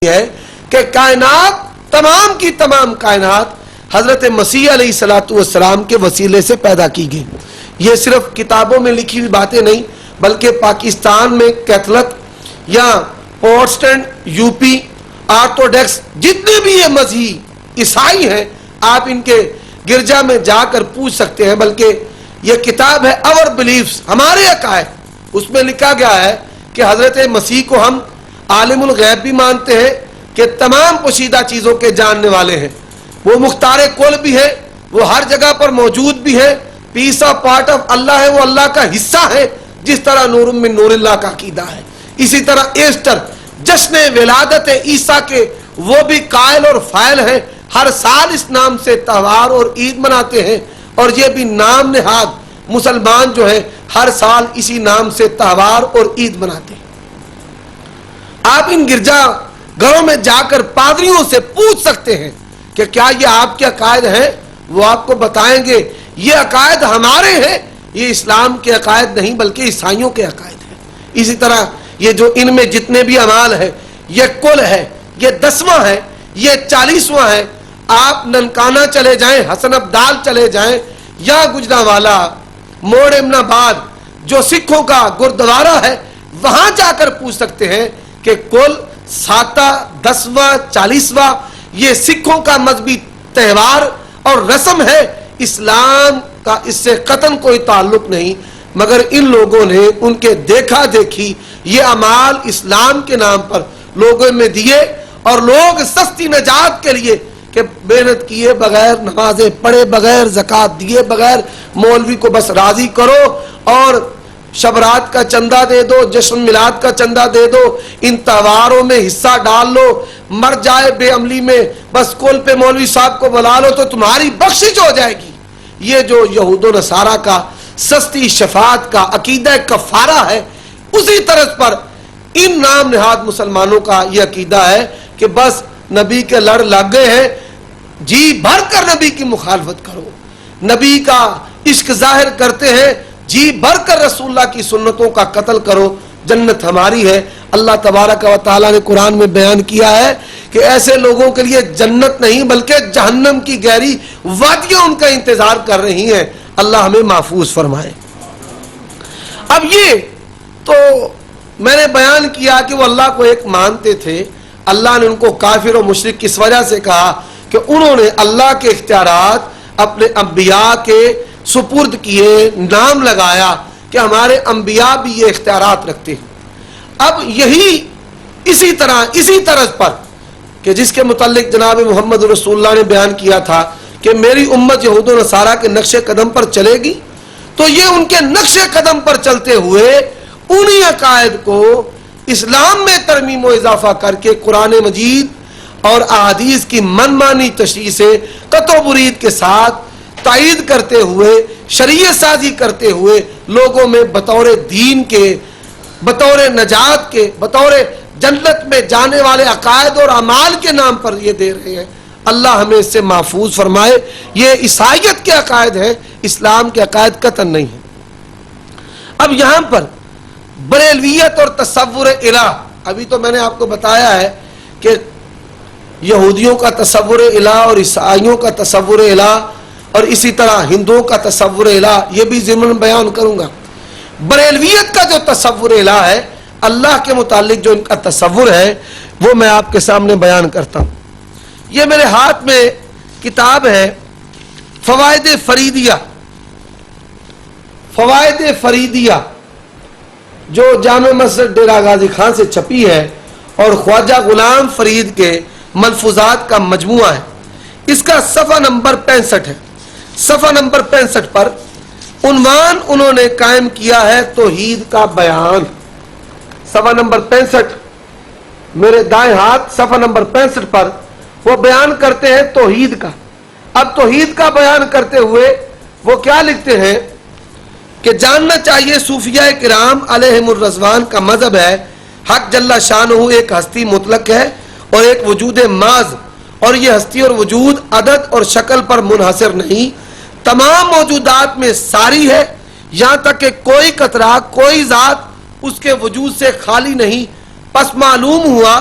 ہے کہ کائنات تمام کی تمام کائنات حضرت مسیح علیہ الصلوۃ والسلام کے وسیلے سے پیدا کی گئی. یہ صرف کتابوں میں لکھی ہوئی باتیں نہیں بلکہ پاکستان میں کیتھولک یا پروٹسٹنٹ یو پی آرتھوڈکس جتنے بھی یہ مذہبی عیسائی ہیں آپ ان کے گرجا میں جا کر پوچھ سکتے ہیں. بلکہ یہ کتاب ہے اور بلیفز ہمارے عقائد, اس میں لکھا گیا ہے کہ حضرت مسیح کو ہم عالم الغیب بھی مانتے ہیں کہ تمام پوشیدہ چیزوں کے جاننے والے ہیں, وہ مختار کل بھی ہے, وہ ہر جگہ پر موجود بھی ہے, پیس آف پارٹ آف اللہ ہے, وہ اللہ کا حصہ ہے جس طرح نور من نور اللہ کا عقیدہ ہے. اسی طرح ایسٹر جشن ولادت عیسیٰ کے وہ بھی قائل اور فاعل ہیں, ہر سال اس نام سے تہوار اور عید مناتے ہیں اور یہ بھی نام نہاد مسلمان جو ہے ہر سال اسی نام سے تہوار اور عید مناتے ہیں. آپ ان گرجا گھروں میں جا کر پادریوں سے پوچھ سکتے ہیں کہ کیا یہ آپ کے عقائد ہیں, وہ آپ کو بتائیں گے یہ عقائد ہمارے ہیں, یہ اسلام کے عقائد نہیں بلکہ عیسائیوں کے عقائد ہیں. اسی طرح یہ جو ان میں جتنے بھی اعمال ہیں یہ کل ہے, یہ 10واں ہے, یہ 40واں ہے. آپ ننکانہ چلے جائیں, حسن ابدال چلے جائیں یا گجرانوالا موڑ امن آباد جو سکھوں کا گردوارہ ہے وہاں جا کر پوچھ سکتے ہیں کہ کل 7واں 10واں 40واں یہ سکھوں کا مذہبی تہوار اور رسم ہے, اسلام کا اس سے قطعاً کوئی تعلق نہیں. مگر ان لوگوں نے ان کے دیکھا دیکھی یہ اعمال اسلام کے نام پر لوگوں میں دیے اور لوگ سستی نجات کے لیے کہ محنت کیے بغیر, نمازیں پڑھے بغیر, زکوٰۃ دیے بغیر, مولوی کو بس راضی کرو اور شبرات کا چندہ دے دو, جشن میلاد کا چندہ دے دو, ان تہواروں میں حصہ ڈال لو, مر جائے بے عملی میں بس کول پہ مولوی صاحب کو بلا لو تو تمہاری بخشش ہو جائے گی. یہ جو یہود و نصارہ کا سستی شفاعت کا عقیدہ کفارہ ہے, اسی طرز پر ان نام نہاد مسلمانوں کا یہ عقیدہ ہے کہ بس نبی کے لڑ لگ گئے ہیں, جی بھر کر نبی کی مخالفت کرو, نبی کا عشق ظاہر کرتے ہیں, جی بھر کر رسول اللہ کی سنتوں کا قتل کرو, جنت ہماری ہے. اللہ تبارک و تعالیٰ نے قرآن میں بیان کیا ہے کہ ایسے لوگوں کے لیے جنت نہیں بلکہ جہنم کی گہری وادیاں ان کا انتظار کر رہی ہیں. اللہ ہمیں محفوظ فرمائے. اب یہ تو میں نے بیان کیا کہ وہ اللہ کو ایک مانتے تھے, اللہ نے ان کو کافر و مشرک کس وجہ سے کہا کہ انہوں نے اللہ کے اختیارات اپنے انبیاء کے سپرد کیے, نام لگایا کہ ہمارے انبیاء بھی یہ اختیارات رکھتے ہیں. اب یہی اسی طرز پر کہ جس کے متعلق جناب محمد رسول اللہ نے بیان کیا تھا کہ میری امت یہود و نصارہ کے نقش قدم پر چلے گی, تو یہ ان کے نقش قدم پر چلتے ہوئے انہی عقائد کو اسلام میں ترمیم و اضافہ کر کے قرآن مجید اور احادیث کی منمانی تشریح سے قطع و برید کے ساتھ تائید کرتے ہوئے, شریعت سازی کرتے ہوئے لوگوں میں بطور دین کے, بطور نجات کے, بطور جنت میں جانے والے عقائد اور اعمال کے نام پر یہ دے رہے ہیں. اللہ ہمیں اس سے محفوظ فرمائے. یہ عیسائیت کے عقائد ہیں, اسلام کے عقائد قطعاً نہیں ہیں. اب یہاں پر بریلویت اور تصور الہ, ابھی تو میں نے آپ کو بتایا ہے کہ یہودیوں کا تصور الہ اور عیسائیوں کا تصور الہ اور اسی طرح ہندوؤں کا تصور الہ یہ بھی ضمن بیان کروں گا. بریلویت کا جو تصور الہ ہے, اللہ کے متعلق جو ان کا تصور ہے وہ میں آپ کے سامنے بیان کرتا ہوں. یہ میرے ہاتھ میں کتاب ہے فوائد فریدیہ, فوائد فریدیہ جو جامع مسجد ڈیرہ غازی خان سے چھپی ہے اور خواجہ غلام فرید کے ملفوظات کا مجموعہ ہے. اس کا صفحہ نمبر 65 ہے. صفحہ نمبر 65 پر عنوان انہوں نے قائم کیا ہے توحید کا بیان. صفحہ نمبر 65 میرے دائیں ہاتھ, صفحہ نمبر 65 پر وہ بیان کرتے ہیں توحید کا. اب توحید کا بیان کرتے ہوئے وہ کیا لکھتے ہیں کہ جاننا چاہیے صوفیاء کرام علیہم الرضوان کا مذہب ہے حق جل شانہ ایک ہستی مطلق ہے اور ایک وجود محض, اور یہ ہستی اور وجود عدد اور شکل پر منحصر نہیں, تمام موجودات میں ساری ہے, یہاں تک کہ کوئی قطرہ, کوئی ذات اس کے وجود سے خالی نہیں. پس معلوم ہوا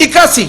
81,